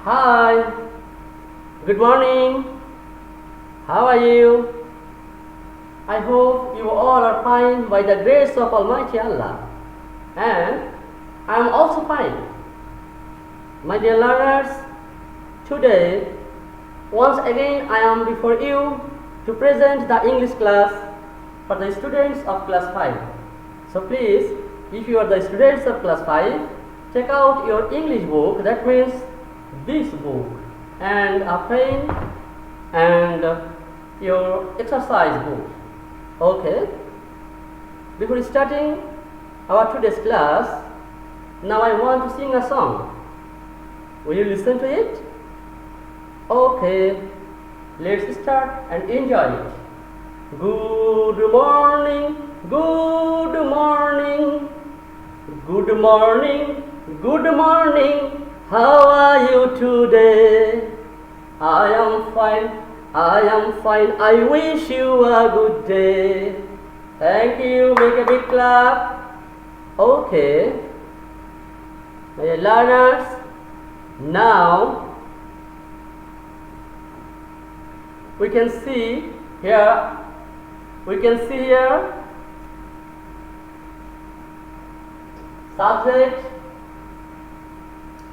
Hi, good morning. How are you? I hope you all are fine by the grace of Almighty Allah. And I am also fine. My dear learners, today, once again I am before you to present the English class for the students of class 5. So please, if you are the students of class 5, check out your English book, that means this book, and a pen and your exercise book. Okay, before starting our today's class, now I want to sing a song. Will you listen to it? Okay, let's start and enjoy it. Good morning, good morning, good morning, good morning. How are you today? I am fine, I am fine. I wish you a good day. Thank you. Make a big clap. Okay. My dear learners, now we can see here. Subject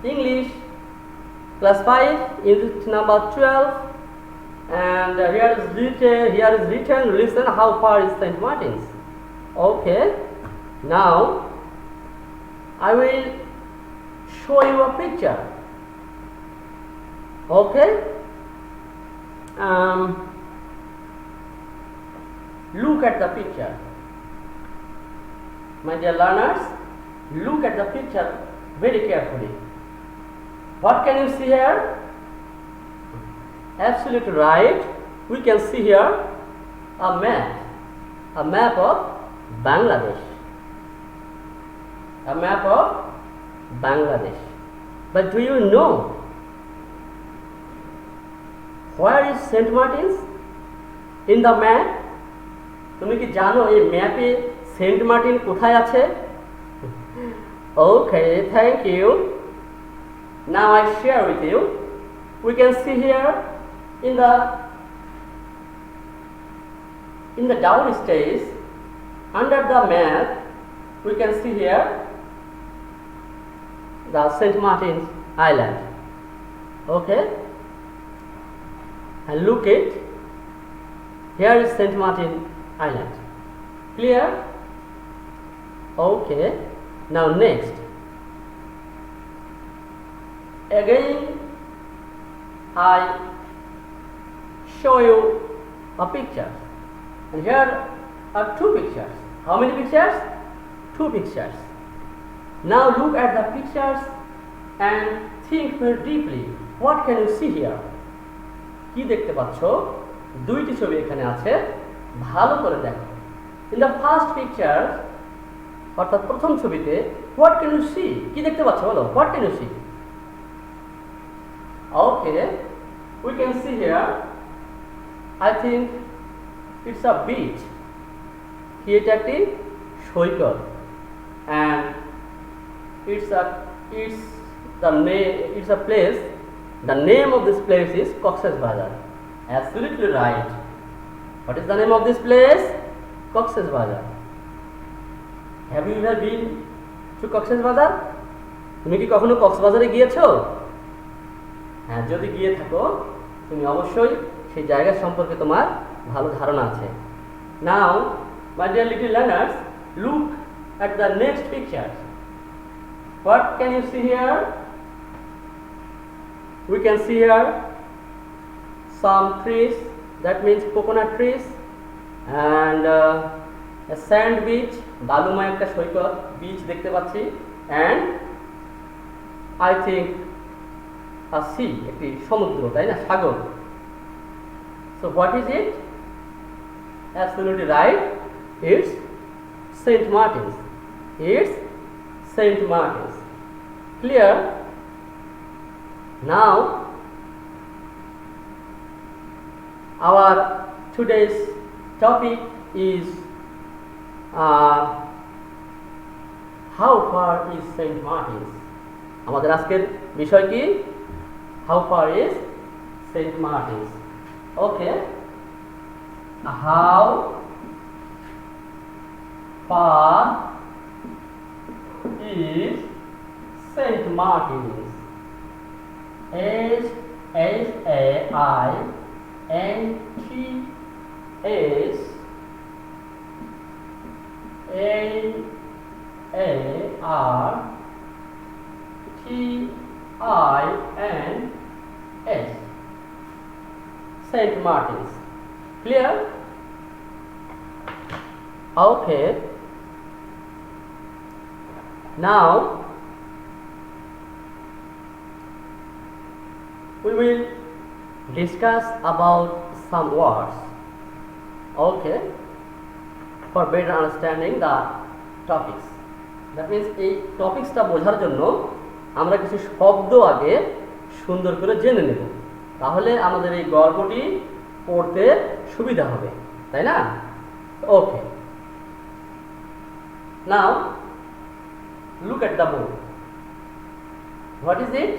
English class 5 unit number 12, and here is written listen how far is St. Martin's. Okay, now I will show you a picture. Okay, look at the picture. My dear learners, look at the picture very carefully. What can you see here? Absolutely right. We can see here a map of Bangladesh. A map of Bangladesh. But do you know where is St. Martin's in the map? তুমি কি জানো এই ম্যাপে Saint Martin কোথায় আছে? Okay, thank you. Now I share with you. We can see here in the downstairs under the map. We can see here the St. Martin's Island. Okay, and look it. Here is St. Martin Island. Clear? Okay. Now next. Again, I show you a picture, and here are two pictures. How many pictures? Two pictures. Now look at the pictures and think very deeply. What can you see here? কি দেখতে পাচ্ছ? দুইটি ছবি এখানে আছে, ভালো করে দেখো। In the first picture, অর্থাৎ প্রথম ছবিতে, what can you see? কি দেখতে পাচ্ছ বলো? What can you see? Okay, we can see here, I think it's a beach. কি এটা একটি সৈকত, and it's a place. The name of this place is Cox's Bazar. Absolutely right. What is the name of this place? Cox's Bazar. Have you ever been to Cox's Bazar? তুমি কি কখনো কক্সবাজারে গিয়েছো? হ্যাঁ, যদি গিয়ে থাকো তুমি অবশ্যই সেই জায়গা সম্পর্কে তোমার ভালো ধারণা আছে। Now, my dear little learners, look at the next picture. What can you see here? We can see here some trees, that means coconut trees, and a sand beach, বালুময় একটা সৈকত beach দেখতে পাচ্ছি, and I think a sea, একটি সমুদ্র, তাই না, সাগর। So what is it? Absolutely right. It's St. Martin's. It's St. Martin's. Clear? Now our today's topic is how far is St. Martin's? আমাদের আজকের বিষয় কি? How far is St. Martin's? Okay. How far is St. Martin's? Saint St. Martin's. Clear? Okay. Now we will discuss about some words. Okay. For better understanding the topics. That means এই টপিকসটা বোঝার জন্য আমরা কিছু শব্দ আগে সুন্দর করে জেনে নেব, তাহলে আমাদের এই গল্পটি পড়তে সুবিধা হবে, তাই না? Okay, now look at the board. What is it?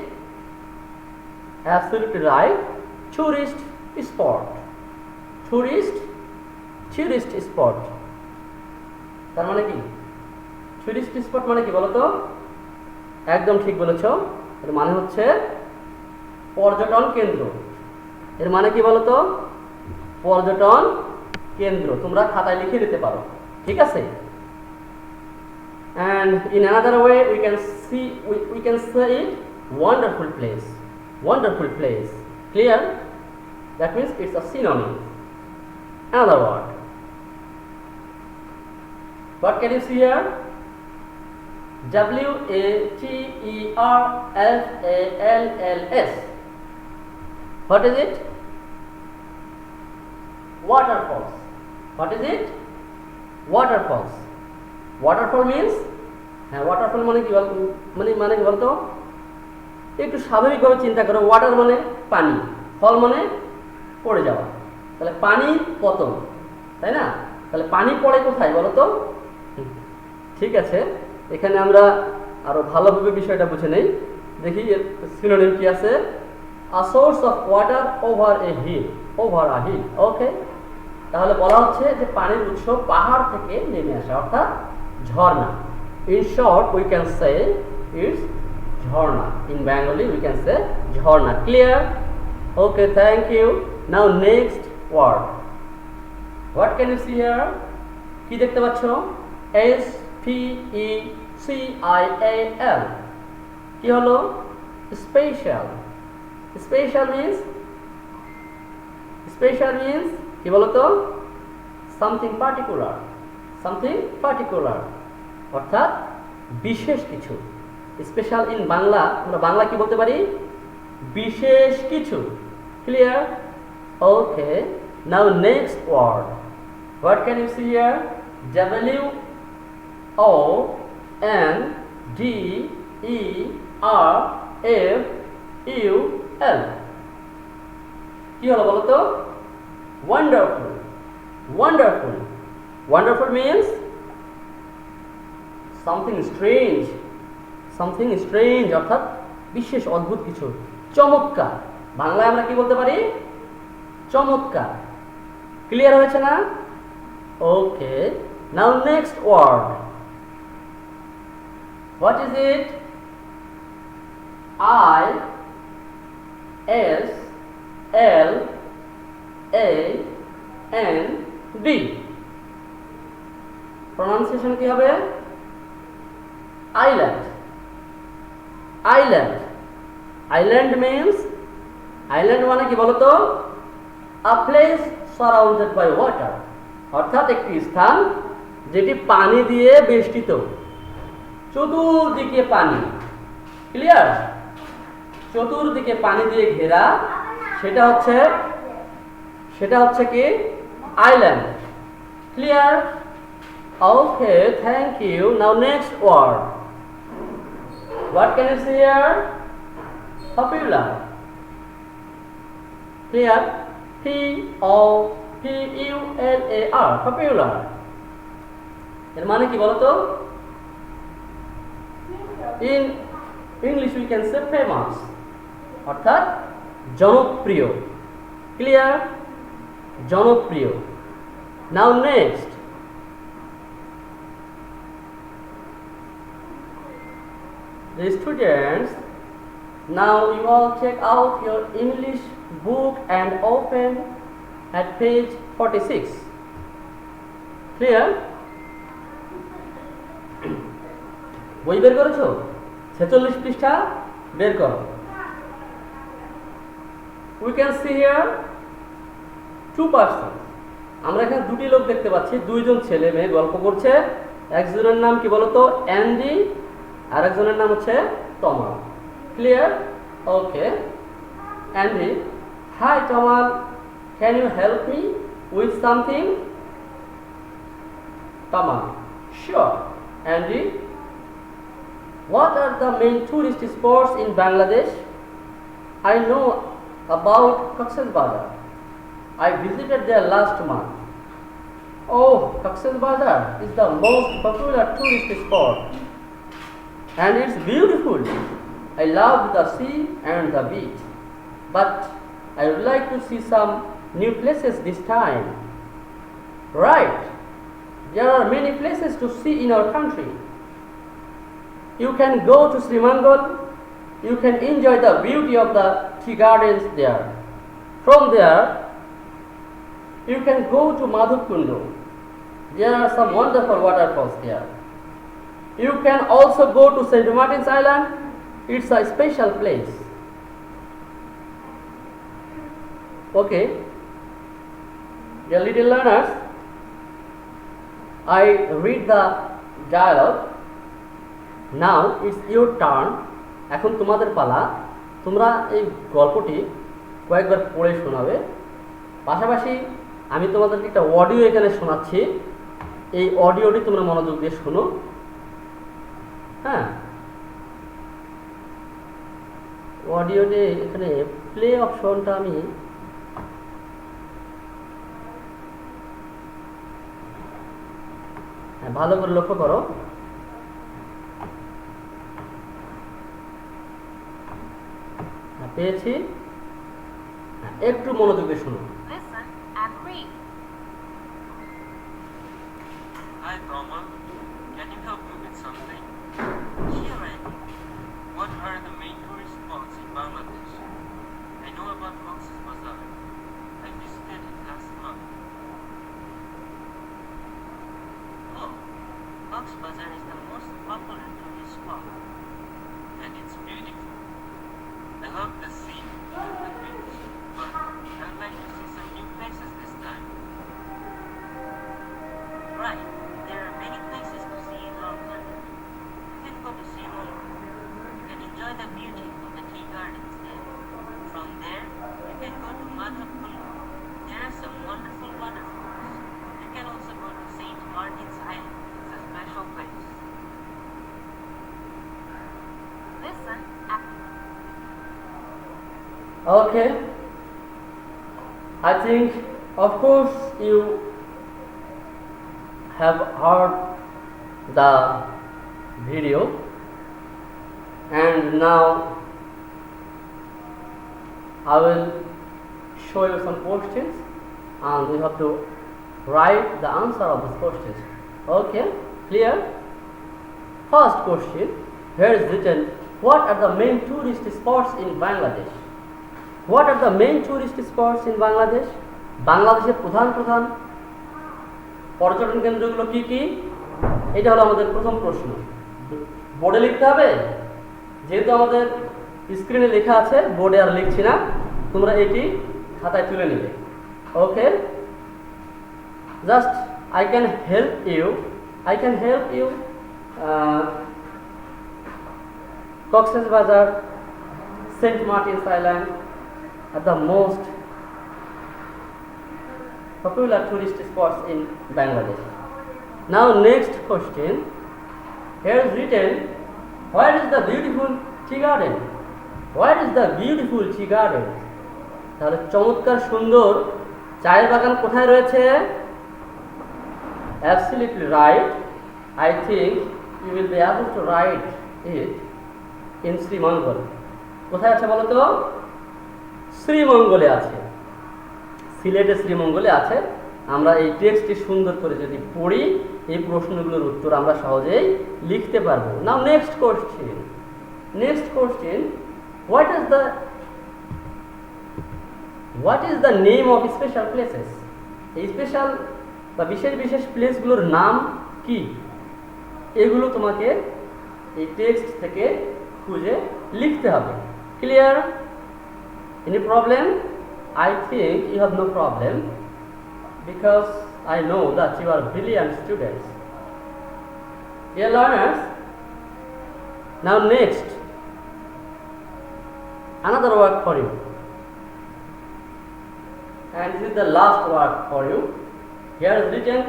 Absolutely right. Tourist spot. Tourist spot. তার মানে কি? টুরিস্ট স্পট মানে কি বলো তো? একদম ঠিক বলেছো। এর মানে হচ্ছে পর্যটন কেন্দ্র। এর মানে কি বলো তো? পর্যটন কেন্দ্র। তোমরা খাতায় লিখে দিতে পারো, ঠিক আছে? And in another way we can say it wonderful place. Clear? That means it's a synonym. Another word. What can you see here? WATERFALLS. What is it? Waterfalls. What is it? Waterfalls. Waterfall means, হ্যাঁ, waterfall মানে কি মানে কি বলতো? একটু স্বাভাবিকভাবে চিন্তা করো। ওয়াটার মানে পানি, ফল মানে পড়ে যাওয়া, তাহলে পানি পতন, তাই না? তাহলে পানি পড়ে কোথায় বলো তো? ঠিক আছে, এখানে আমরা আরো ভালোভাবে বিষয়টা বুঝে নেই। দেখি এর সিনোনিম কি আছে। A source of water over a hill. Okay, তাহলে বলা হচ্ছে যে পানির উৎস পাহাড় থেকে নেমে আসে, অর্থাৎ ঝর্ণা। In short, we can say it's jharna. In Bengali, we can say jharna. Clear? Okay, thank you. Now next word. What can you see here? কি দেখতে পাচ্ছ? SPECIAL. কি হলো? Special. Special means কি বলো তো? Something particular. অর্থাৎ বিশেষ কিছু। স্পেশাল ইন বাংলা, আমরা বাংলা কি বলতে পারি? বিশেষ কিছু। Clear? Okay, now next word. What can you see here? WONDERFUL। কি হলো বলো তো? Wonderful means something strange, অর্থাৎ বিশেষ, অদ্ভুত কিছু। চমৎকার, বাংলায় আমরা কি বলতে পারি? চমৎকার। ক্লিয়ার হয়েছে না? Okay, now next word. What is it? ISLAND। Pronunciation কি হবে? Island means, island মানে কি বলতো? A place surrounded by water, অর্থাৎ একটি স্থান যেটি পানি দিয়ে বেষ্টিত, চতুর্দিকে পানি। ক্লিয়ার? চতুর্দিকে পানি দিয়ে ঘেরা, সেটা হচ্ছে কি? Island. Clear? Okay, thank you. Now next word. What can you see here? Popular. Clear? POPULAR. Popular. এর মানে কি বলতো? In English we can say famous. অর্থাৎ জনপ্রিয়। ক্লিয়ার? জনপ্রিয়। নাও next, the students, now you all check out your English book and open at page 46. Clear? বই বের করেছো? 46 পৃষ্ঠা বের করো। We can see here two persons. আমরা এখানে দুটি লোক দেখতে পাচ্ছি, দুইজন ছেলে মেয়ে গল্প করছে। একজনের নাম কি বলতো? অ্যান্ডি, আর একজনের নাম হচ্ছে Tamal. Clear? Okay. Andy, hi Tamal, can you help me with something? Tamal, sure. Andy, what are the main tourist spots in Bangladesh? I know about Cox's Bazar. I visited there last month. Oh, Cox's Bazar is the most popular tourist spot and it's beautiful. I love the sea and the beach, but I would like to see some new places this time. Right, there are many places to see in our country. You can go to Sri Mangal. You can enjoy the beauty of the tea gardens there. From there, you can go to Madhukundo. There are some wonderful waterfalls there. You can also go to St. Martin's Island. It's a special place. Okay, dear little learners, I read the dialogue. Now it's your turn. এখন তোমাদের পালা। তোমরা এই গল্পটি কয়েকবার পড়ে শোনাবে, পাশাপাশি আমি তোমাদেরকে একটা অডিও এখানে শোনাচ্ছি। এই অডিওটি তোমরা মনোযোগ দিয়ে শোনো। হ্যাঁ, অডিওতে এখানে প্লে অপশনটা আমি ভালো করে লক্ষ্য করো। পেয়েছি, একটু মনোযোগ দিয়ে শুনো। Listen and read. Hi, Thomas. Can you help me with something? Sure, Andy. What are the main tourist spots in Bangladesh? I know about Cox's Bazar. I visited it last month. Oh, Cox's Bazar is the most popular tourist spot. And it's beautiful. I love the sea and the beach, but I would like to see some new places this time. Right, there are many places to see in our country. You can go to Sri Lanka. You can enjoy the beauty of the tea gardens there. From there, you can go to Madhapur. There are some wonderful waterfalls. You can also go to St. Martin's Island. It's a special place. Listen and Okay, I think of course you have heard the video, and now I will show you some questions and you have to write the answer of these questions. Okay, clear? First question, here is written, what are the main tourist spots in Bangladesh? What are the main tourist spots in Bangladesh? বাংলাদেশের প্রধান প্রধান পর্যটন কেন্দ্রগুলো কি কি? এটা হলো আমাদের প্রথম প্রশ্ন। বোর্ডে লিখতে হবে, যেহেতু আমাদের স্ক্রিনে লেখা আছে, বোর্ডে আর লিখছি না, তোমরা এটি খাতায় তুলে নেবে। ওকে, just I can help you Cox's Bazar, St. Martin's Island are the most popular tourist spots in Bangladesh. Now next question, here is written, where is the beautiful tea garden? Where is the beautiful tea garden? তাহলে চমৎকার সুন্দর চায়ের বাগান কোথায় রয়েছে? Absolutely right. I think you will be able to write it in Sri Mangal. কোথায় আছে বলো তো? শ্রীমঙ্গলে আছে, সিলেটে শ্রীমঙ্গলে আছে। আমরা এই টেক্সটটি সুন্দর করে যদি পড়ি, এই প্রশ্নগুলোর উত্তর আমরা সহজেই লিখতে পারবো। Now next question, what is the name of special places? এই স্পেশাল বা বিশেষ বিশেষ প্লেসগুলোর নাম কি? এগুলো তোমাকে এই টেক্সট থেকে খুঁজে লিখতে হবে। Clear? Any problem? I think you have no problem because I know that you are brilliant students. Dear learners, now next, another work for you. And this is the last work for you. Here is written,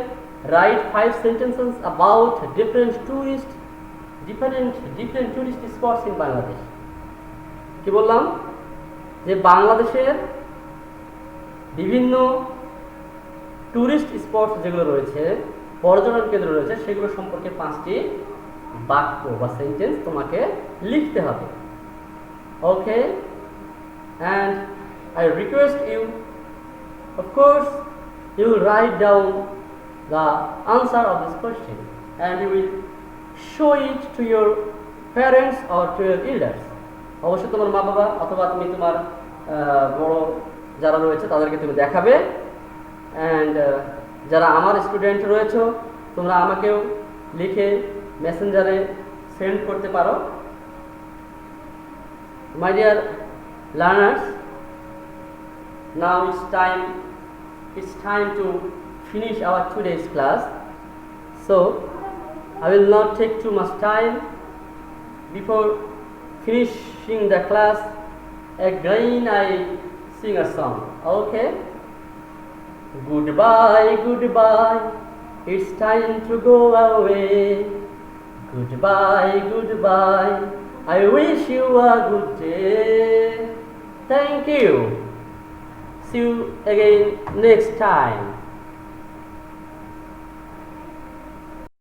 write 5 sentences about different tourist spots in Bangladesh. কি বললাম? যে বাংলাদেশের বিভিন্ন tourist spot যেগুলো রয়েছে, পর্যটন কেন্দ্র রয়েছে, সেগুলো সম্পর্কে 5টি বাক্য বা সেন্টেন্স তোমাকে লিখতে হবে। Okay, and I request you, of course you will write down the answer of this question and you will show it to your parents or to your elders. অবশ্যই তোমার মা বাবা অথবা তুমি তোমার বড় যারা রয়েছে তাদেরকে তুমি দেখাবে। অ্যান্ড যারা আমার স্টুডেন্ট রয়েছে, তোমরা আমাকেও লিখে মেসেঞ্জারে সেন্ড করতে পারো। My dear learners, now it's time to finish our today's class, so I will not take too much time. Before finishing the class, again I sing a song. Okay, goodbye, it's time to go away. Goodbye, I wish you a good day. Thank you. See you again next time.